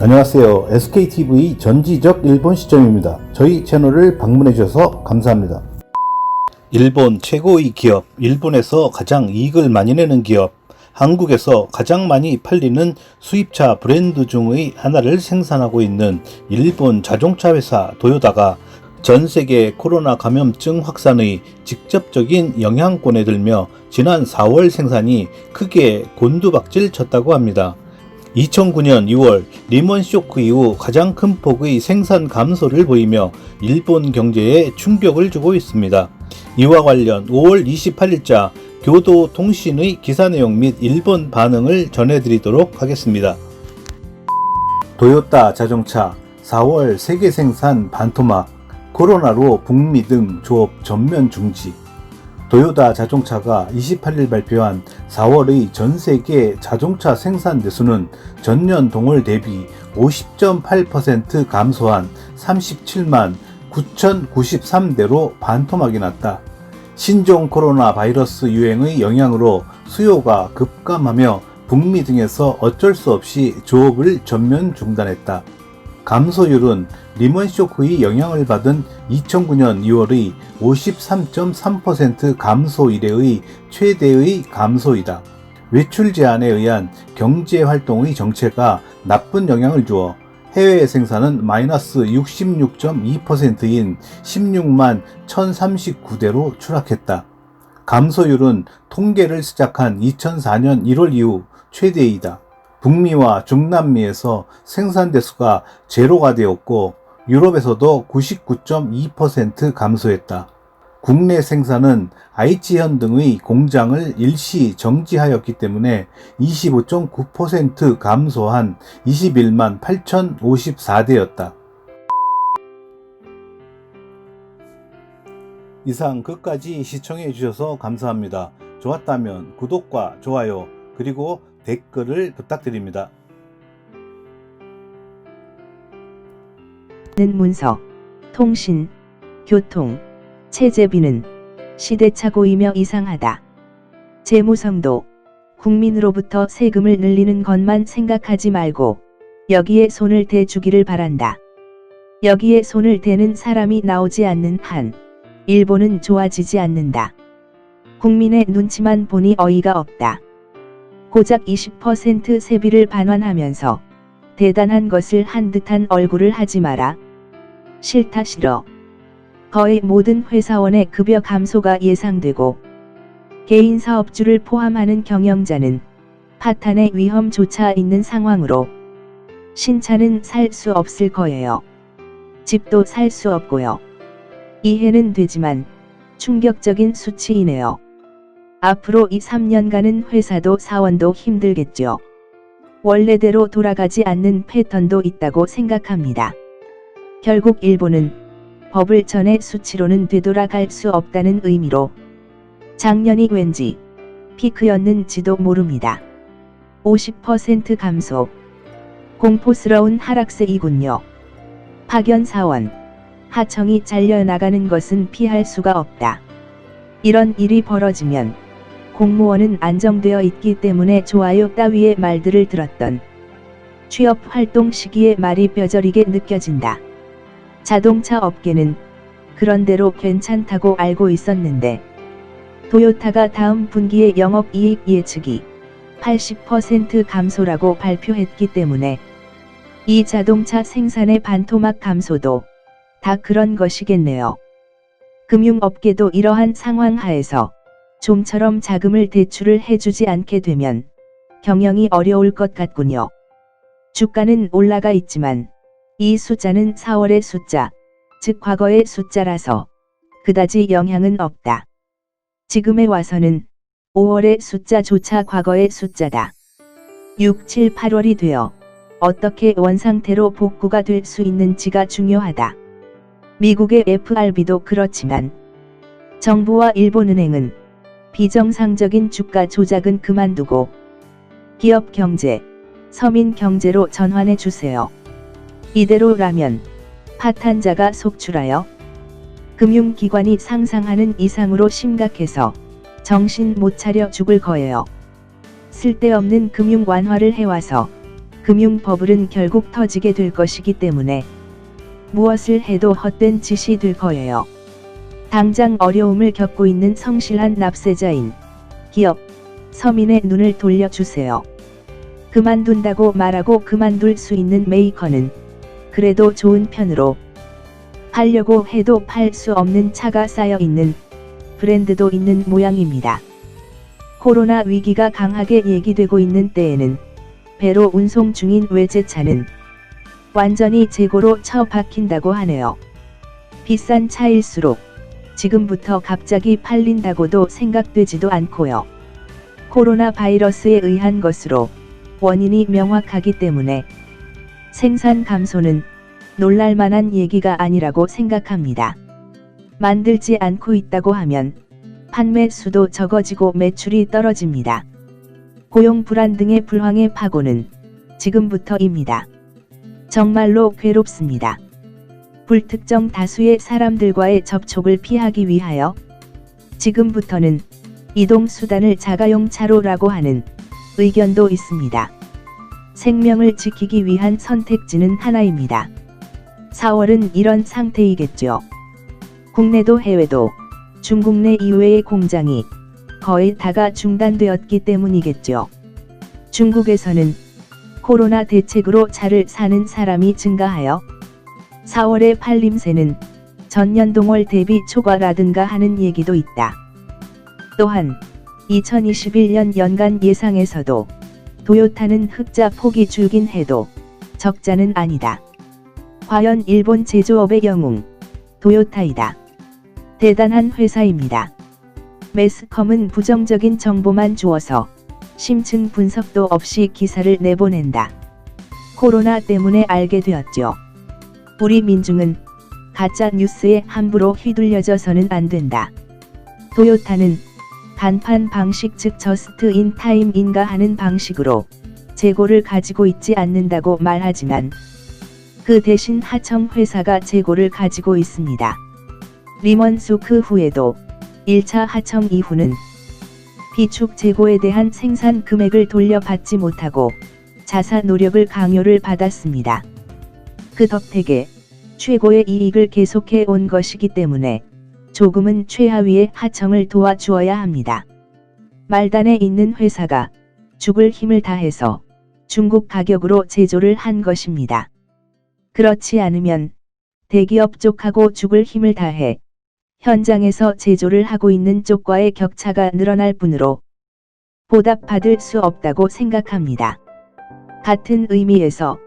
안녕하세요. SKTV 전지적 일본 시점입니다. 저희 채널을 방문해 주셔서 감사합니다. 일본 최고의 기업, 일본에서 가장 이익을 많이 내는 기업, 한국에서 가장 많이 팔리는 수입차 브랜드 중의 하나를 생산하고 있는 일본 자동차 회사 도요타가 전 세계 코로나 감염증 확산의 직접적인 영향권에 들며 지난 4월 생산이 크게 곤두박질 쳤다고 합니다. 2009년 2월 리먼 쇼크 이후 가장 큰 폭의 생산 감소를 보이며 일본 경제에 충격을 주고 있습니다. 이와 관련 5월 28일자 교도통신의 기사 내용 및 일본 반응을 전해드리도록 하겠습니다. 도요타 자동차 4월 세계 생산 반토막, 코로나로 북미 등 조업 전면 중지. 도요타 자동차가 28일 발표한 4월의 전 세계 자동차 생산 대수는 전년 동월 대비 50.8% 감소한 37만 9,093대로 반토막이 났다. 신종 코로나 바이러스 유행의 영향으로 수요가 급감하며 북미 등에서 어쩔 수 없이 조업을 전면 중단했다. 감소율은 리먼 쇼크의 영향을 받은 2009년 2월의 53.3% 감소 이래의 최대의 감소이다. 외출 제한에 의한 경제 활동의 정체가 나쁜 영향을 주어 해외 생산은 마이너스 66.2%인 16만 1039대로 추락했다. 감소율은 통계를 시작한 2004년 1월 이후 최대이다. 북미와 중남미에서 생산 대수가 제로가 되었고 유럽에서도 99.2% 감소했다. 국내 생산은 아이치현 등의 공장을 일시 정지하였기 때문에 25.9% 감소한 21만 8,054대였다. 이상 끝까지 시청해 주셔서 감사합니다. 좋았다면 구독과 좋아요 그리고 댓글을 부탁드립니다. 는 문서, 통신, 교통, 체제비는 시대착오이며 이상하다. 재무성도 국민으로부터 세금을 늘리는 것만 생각하지 말고 여기에 손을 대주기를 바란다. 여기에 손을 대는 사람이 나오지 않는 한 일본은 좋아지지 않는다. 국민의 눈치만 보니 어이가 없다. 고작 20% 세비를 반환하면서 대단한 것을 한 듯한 얼굴을 하지 마라. 싫다 싫어. 거의 모든 회사원의 급여 감소가 예상되고 개인 사업주를 포함하는 경영자는 파탄의 위험조차 있는 상황으로 신차는 살 수 없을 거예요. 집도 살 수 없고요. 이해는 되지만 충격적인 수치이네요. 앞으로 2-3년간은 회사도 사원도 힘들겠죠. 원래대로 돌아가지 않는 패턴도 있다고 생각합니다. 결국 일본은 버블 전의 수치로는 되돌아갈 수 없다는 의미로 작년이 왠지 피크였는지도 모릅니다. 50% 감소. 공포스러운 하락세이군요. 파견 사원, 하청이 잘려나가는 것은 피할 수가 없다. 이런 일이 벌어지면 공무원은 안정되어 있기 때문에 좋아요 따위의 말들을 들었던 취업 활동 시기의 말이 뼈저리게 느껴진다. 자동차 업계는 그런대로 괜찮다고 알고 있었는데 도요타가 다음 분기의 영업이익 예측이 80% 감소라고 발표했기 때문에 이 자동차 생산의 반토막 감소도 다 그런 것이겠네요. 금융업계도 이러한 상황 하에서 좀처럼 자금을 대출을 해주지 않게 되면 경영이 어려울 것 같군요. 주가는 올라가 있지만 이 숫자는 4월의 숫자, 즉 과거의 숫자라서 그다지 영향은 없다. 지금에 와서는 5월의 숫자조차 과거의 숫자다. 6, 7, 8월이 되어 어떻게 원상태로 복구가 될 수 있는지가 중요하다. 미국의 FRB도 그렇지만 정부와 일본은행은 비정상적인 주가 조작은 그만두고 기업 경제, 서민 경제로 전환해 주세요. 이대로라면 파탄자가 속출하여 금융기관이 상상하는 이상으로 심각해서 정신 못 차려 죽을 거예요. 쓸데없는 금융 완화를 해와서 금융 버블은 결국 터지게 될 것이기 때문에 무엇을 해도 헛된 짓이 될 거예요. 당장 어려움을 겪고 있는 성실한 납세자인 기업, 서민의 눈을 돌려주세요. 그만둔다고 말하고 그만둘 수 있는 메이커는 그래도 좋은 편으로 팔려고 해도 팔 수 없는 차가 쌓여 있는 브랜드도 있는 모양입니다. 코로나 위기가 강하게 얘기되고 있는 때에는 배로 운송 중인 외제차는 완전히 재고로 처박힌다고 하네요. 비싼 차일수록 지금부터 갑자기 팔린다고도 생각되지도 않고요. 코로나 바이러스에 의한 것으로 원인이 명확하기 때문에 생산 감소는 놀랄만한 얘기가 아니라고 생각합니다. 만들지 않고 있다고 하면 판매 수도 적어지고 매출이 떨어집니다. 고용 불안 등의 불황의 파고는 지금부터입니다. 정말로 괴롭습니다. 불특정 다수의 사람들과의 접촉을 피하기 위하여 지금부터는 이동수단을 자가용 차로라고 하는 의견도 있습니다. 생명을 지키기 위한 선택지는 하나입니다. 4월은 이런 상태이겠죠. 국내도 해외도 중국 내 이외의 공장이 거의 다가 중단되었기 때문이겠죠. 중국에서는 코로나 대책으로 차를 사는 사람이 증가하여 4월의 팔림새는 전년 동월 대비 초과라든가 하는 얘기도 있다. 또한 2021년 연간 예상에서도 도요타는 흑자 폭이 줄긴 해도 적자는 아니다. 과연 일본 제조업의 영웅 도요타이다. 대단한 회사입니다. 매스컴은 부정적인 정보만 주어서 심층 분석도 없이 기사를 내보낸다. 코로나 때문에 알게 되었죠. 우리 민중은 가짜 뉴스에 함부로 휘둘려져서는 안 된다. 도요타는 단판 방식 즉 저스트 인 타임인가 하는 방식으로 재고를 가지고 있지 않는다고 말하지만 그 대신 하청 회사가 재고를 가지고 있습니다. 리먼 쇼크 후에도 1차 하청 이후는 비축 재고에 대한 생산 금액을 돌려받지 못하고 자사 노력을 강요를 받았습니다. 그 덕택에 최고의 이익을 계속해 온 것이기 때문에 조금은 최하위의 하청을 도와주어야 합니다. 말단에 있는 회사가 죽을 힘을 다해서 중국 가격으로 제조를 한 것입니다. 그렇지 않으면 대기업 쪽하고 죽을 힘을 다해 현장에서 제조를 하고 있는 쪽과의 격차가 늘어날 뿐으로 보답받을 수 없다고 생각합니다. 같은 의미에서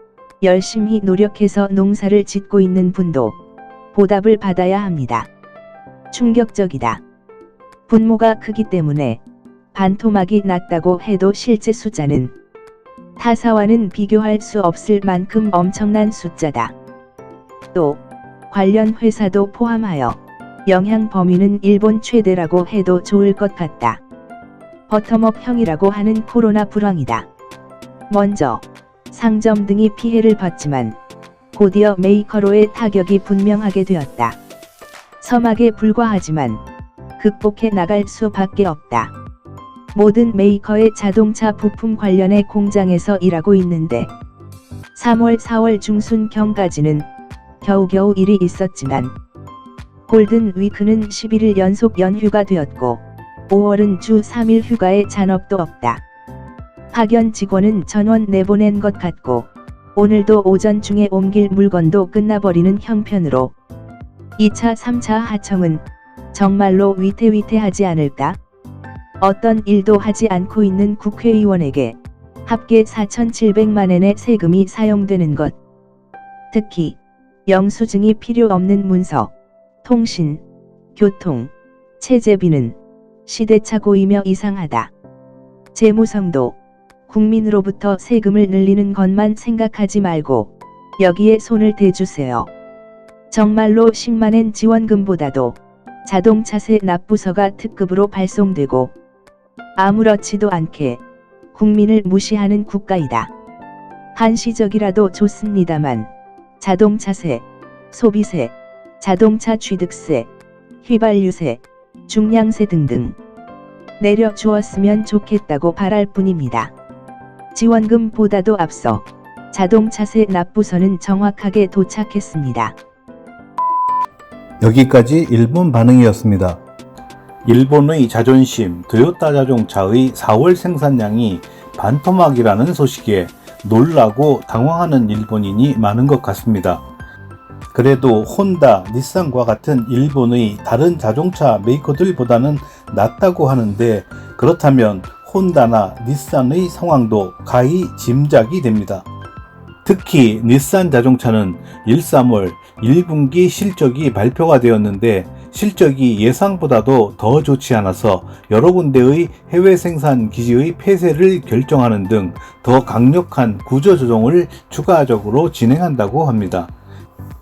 열심히 노력해서 농사를 짓고 있는 분도 보답을 받아야 합니다. 충격적이다. 분모가 크기 때문에 반토막이 났다고 해도 실제 숫자는 타사와는 비교할 수 없을 만큼 엄청난 숫자다. 또 관련 회사도 포함하여 영향 범위는 일본 최대라고 해도 좋을 것 같다. 버터먹형이라고 하는 코로나 불황이다. 먼저 상점 등이 피해를 봤지만 곧이어 메이커로의 타격이 분명하게 되었다. 서막에 불과하지만 극복해 나갈 수밖에 없다. 모든 메이커의 자동차 부품 관련의 공장에서 일하고 있는데 3월 4월 중순경까지는 겨우겨우 일이 있었지만 골든 위크는 11일 연속 연휴가 되었고 5월은 주 3일 휴가에 잔업도 없다. 파견 직원은 전원 내보낸 것 같고 오늘도 오전 중에 옮길 물건도 끝나버리는 형편으로 2차 3차 하청은 정말로 위태위태하지 않을까? 어떤 일도 하지 않고 있는 국회의원에게 합계 4,700만엔의 세금이 사용되는 것. 특히 영수증이 필요 없는 문서, 통신, 교통, 체재비는 시대착오이며 이상하다. 재무성도 국민으로부터 세금을 늘리는 것만 생각하지 말고 여기에 손을 대주세요. 정말로 10만엔 지원금보다도 자동차세 납부서가 특급으로 발송되고 아무렇지도 않게 국민을 무시하는 국가이다. 한시적이라도 좋습니다만 자동차세, 소비세, 자동차 취득세, 휘발유세, 중량세 등등 내려주었으면 좋겠다고 바랄 뿐입니다. 지원금보다도 앞서 자동차세 납부선은 정확하게 도착했습니다. 여기까지 일본 반응이었습니다. 일본의 자존심 토요타 자동차의 4월 생산량이 반토막이라는 소식에 놀라고 당황하는 일본인이 많은 것 같습니다. 그래도 혼다, 닛산과 같은 일본의 다른 자동차 메이커들보다는 낫다고 하는데, 그렇다면 혼다나 닛산의 상황도 가히 짐작이 됩니다. 특히 닛산 자동차는 1~3월 1분기 실적이 발표가 되었는데 실적이 예상보다도 더 좋지 않아서 여러 군데의 해외 생산 기지의 폐쇄를 결정하는 등 더 강력한 구조조정을 추가적으로 진행한다고 합니다.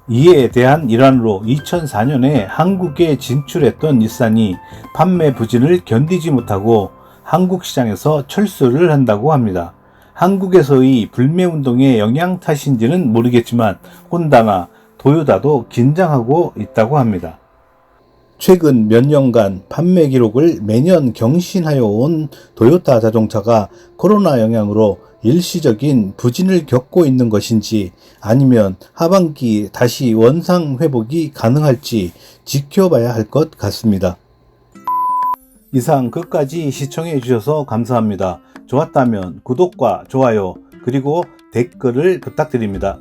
이에 대한 일환으로 2004년에 한국에 진출했던 닛산이 판매 부진을 견디지 못하고 한국 시장에서 철수를 한다고 합니다. 한국에서의 불매운동의 영향 탓인지는 모르겠지만 혼다나 도요타도 긴장하고 있다고 합니다. 최근 몇 년간 판매 기록을 매년 경신하여 온 도요타 자동차가 코로나 영향으로 일시적인 부진을 겪고 있는 것인지 아니면 하반기 다시 원상 회복이 가능할지 지켜봐야 할 것 같습니다. 이상 끝까지 시청해 주셔서 감사합니다. 좋았다면 구독과 좋아요 그리고 댓글을 부탁드립니다.